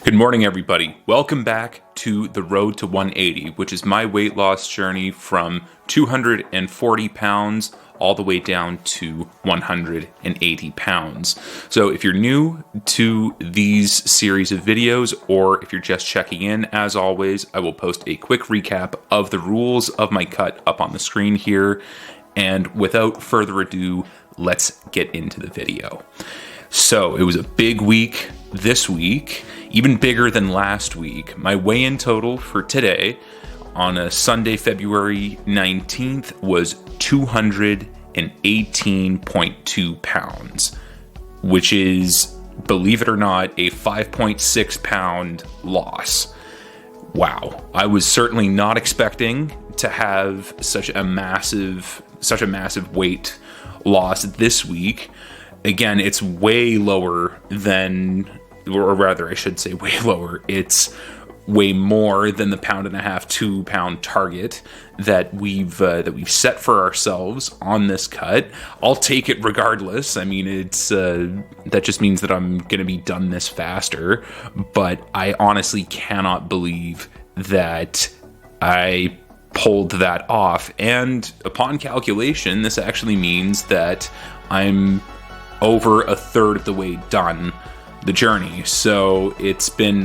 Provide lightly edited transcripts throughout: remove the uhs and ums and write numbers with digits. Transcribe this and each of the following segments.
Good morning, everybody. Welcome back to the Road to 180, which is my weight loss journey from 240 pounds all the way down to 180 pounds. So if you're new to these series of videos, or if you're just checking in, as always, I will post a quick recap of the rules of my cut up on the screen here. And without further ado, let's get into the video. So it was a big week this week, even bigger than last week. My weigh-in total for today on a Sunday, February 19th was 218.2 pounds, which is, believe it or not, a 5.6 pound loss. Wow. I was certainly not expecting to have such a massive weight loss this week. Again, it's way lower than, or rather, I should say way lower. It's way more than the 1.5 to 2 pound target that we've set for ourselves on this cut. I'll take it regardless. I mean, it's that just means that I'm gonna be done this faster. But I honestly cannot believe that I pulled that off. And upon calculation, this actually means that I'm over a third of the way done the journey. So it's been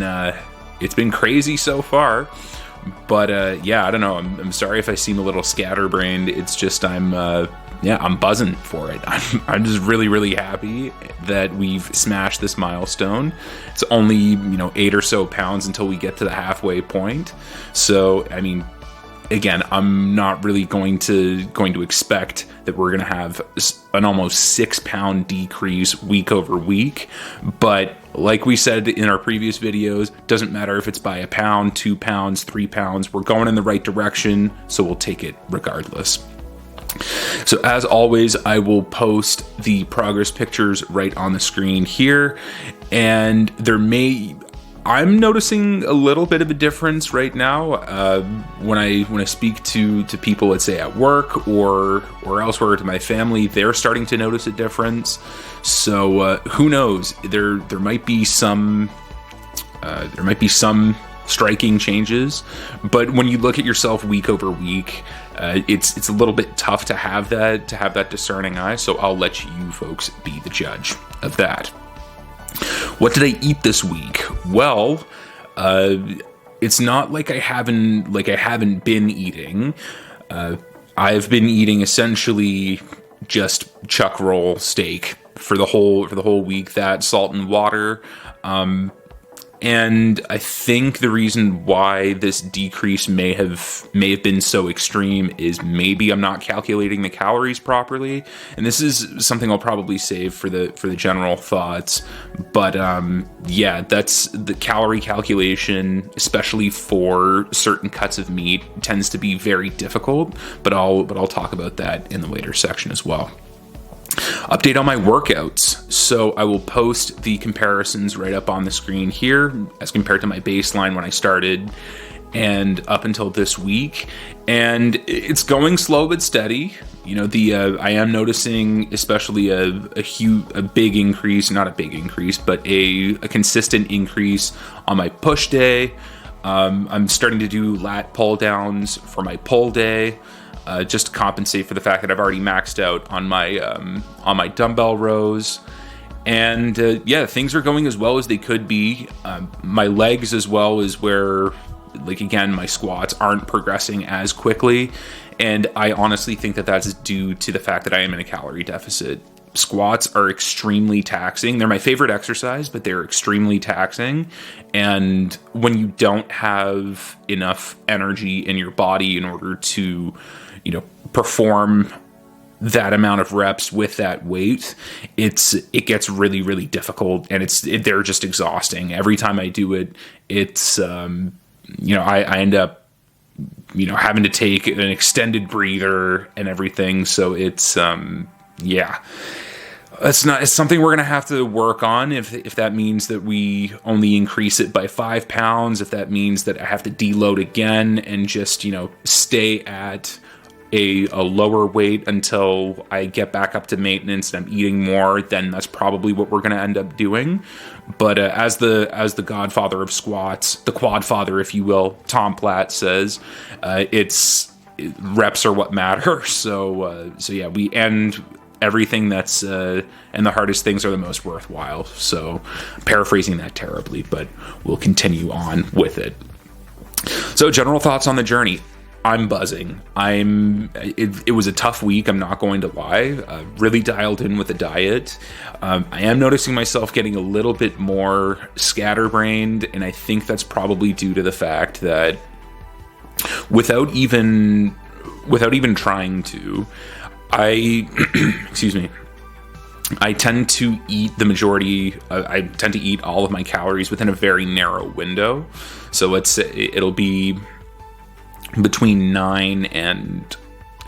crazy so far, but yeah, I don't know. I'm sorry if I seem a little scatterbrained. It's just I'm buzzing for it. I'm just really happy that we've smashed this milestone. It's only 8 or so pounds until we get to the halfway point. So I mean, again, I'm not really going to expect that we're going to have an almost 6 pound decrease week over week. But like we said in our previous videos, doesn't matter if it's by a pound, 2 pounds, 3 pounds, we're going in the right direction. So we'll take it regardless. So as always, I will post the progress pictures right on the screen here. And I'm noticing a little bit of a difference right now when I speak to people, let's say at work or elsewhere, to my family. They're starting to notice a difference. So who knows? There might be some striking changes, but when you look at yourself week over week, it's a little bit tough to have that discerning eye. So I'll let you folks be the judge of that. What did I eat this week? Well, it's not like I haven't been eating. I've been eating essentially just chuck roll steak for the whole week. That salt and water. And I think the reason why this decrease may have been so extreme is maybe I'm not calculating the calories properly. And this is something I'll probably save for the general thoughts. But yeah, that's the calorie calculation, especially for certain cuts of meat, tends to be very difficult. But I'll talk about that in the later section as well. Update on my workouts. So I will post the comparisons right up on the screen here as compared to my baseline when I started and up until this week. And it's going slow but steady. I am noticing especially a big increase, not a big increase, but a consistent increase on my push day. I'm starting to do lat pull downs for my pull day. Just to compensate for the fact that I've already maxed out on my dumbbell rows. And yeah, things are going as well as they could be. My legs as well is where, again, my squats aren't progressing as quickly. And I honestly think that that's due to the fact that I am in a calorie deficit. Squats are extremely taxing. They're my favorite exercise, but they're extremely taxing. And when you don't have enough energy in your body in order to perform that amount of reps with that weight, it gets really difficult, and they're just exhausting. Every time I do it, it's I end up having to take an extended breather and everything. So it's it's something we're gonna have to work on. If that means that we only increase it by 5 pounds, if that means that I have to deload again and just stay at a lower weight until I get back up to maintenance and I'm eating more, then that's probably what we're going to end up doing. But as the godfather of squats, the quad father, if you will, Tom Platt says, reps are what matter. So yeah, we end everything that's and the hardest things are the most worthwhile. So paraphrasing that terribly, but we'll continue on with it. So general thoughts on the journey. I'm buzzing. It was a tough week, I'm not going to lie. Really dialed in with the diet. I am noticing myself getting a little bit more scatterbrained, and I think that's probably due to the fact that without even trying to, excuse me, I tend to eat the majority. I tend to eat all of my calories within a very narrow window. So it'll be between 9 and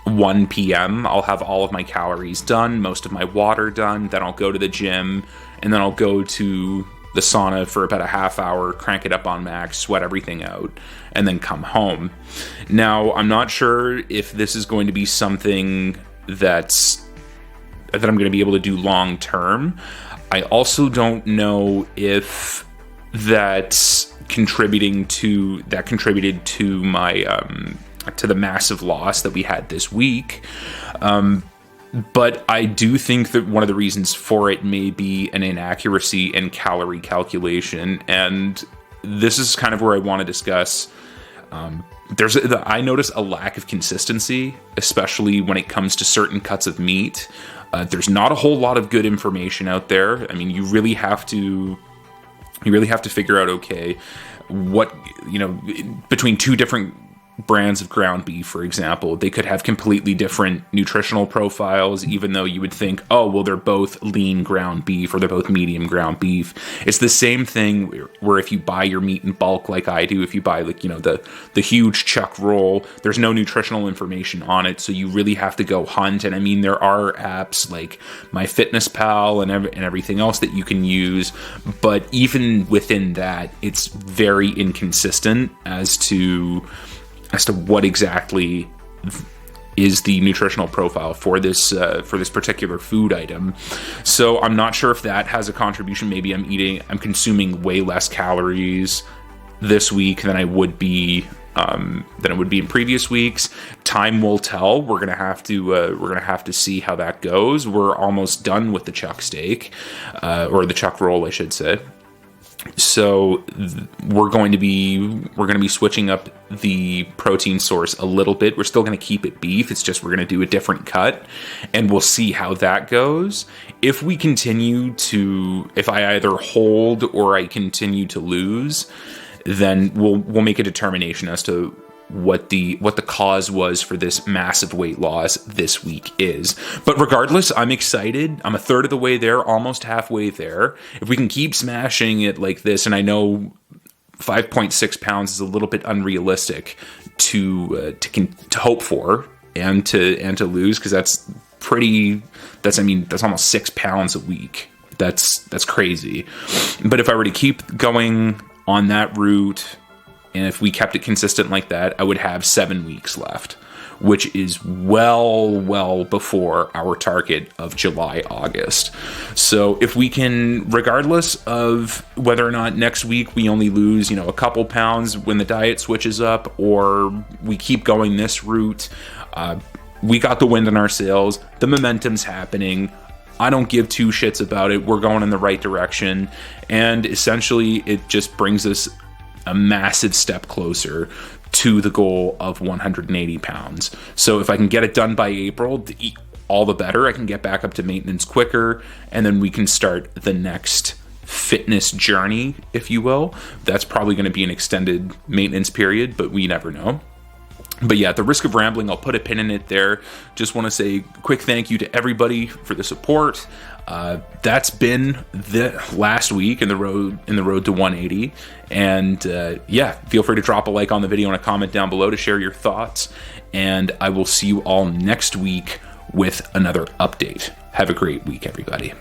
1 p.m. I'll have all of my calories done, most of my water done. Then I'll go to the gym, and then I'll go to the sauna for about a half hour, crank it up on max, sweat everything out, and then come home. Now, I'm not sure if this is going to be something that I'm going to be able to do long term. I also don't know if that's contributed to my to the massive loss that we had this week. But I do think that one of the reasons for it may be an inaccuracy in calorie calculation, and this is kind of where I want to discuss. I notice a lack of consistency, especially when it comes to certain cuts of meat. There's not a whole lot of good information out there. I mean, you really have to figure out, okay, what, between two different brands of ground beef, for example, they could have completely different nutritional profiles, even though you would think, oh, well, they're both lean ground beef or they're both medium ground beef. It's the same thing where if you buy your meat in bulk like I do, if you buy the huge chuck roll, there's no nutritional information on it, so you really have to go hunt. And I mean, there are apps like MyFitnessPal and everything else that you can use, but even within that, it's very inconsistent as to what exactly is the nutritional profile for this particular food item. So I'm not sure if that has a contribution. Maybe I'm consuming way less calories this week than I would be in previous weeks. Time will tell. We're gonna have to see how that goes. We're almost done with the chuck steak, or the chuck roll, I should say. So we're going to be switching up the protein source a little bit. We're still going to keep it beef. It's just we're going to do a different cut, and we'll see how that goes. If I either hold or I continue to lose, then we'll make a determination as to what the cause was for this massive weight loss this week is. But regardless, I'm excited. I'm a third of the way there, almost halfway there. If we can keep smashing it like this, and I know 5.6 pounds is a little bit unrealistic to hope for and to lose, because that's almost 6 pounds a week. That's crazy. But if I were to keep going on that route, and if we kept it consistent like that, I would have 7 weeks left, which is well before our target of July, August. So if we can, regardless of whether or not next week we only lose, a couple pounds when the diet switches up, or we keep going this route, we got the wind in our sails, the momentum's happening. I don't give two shits about it. We're going in the right direction. And essentially, it just brings us a massive step closer to the goal of 180 pounds. So if I can get it done by April, all the better. I can get back up to maintenance quicker, and then we can start the next fitness journey, if you will. That's probably going to be an extended maintenance period, but we never know. But yeah, at the risk of rambling, I'll put a pin in it there. Just want to say a quick thank you to everybody for the support. That's been the last week in the road to 180. And feel free to drop a like on the video and a comment down below to share your thoughts. And I will see you all next week with another update. Have a great week, everybody.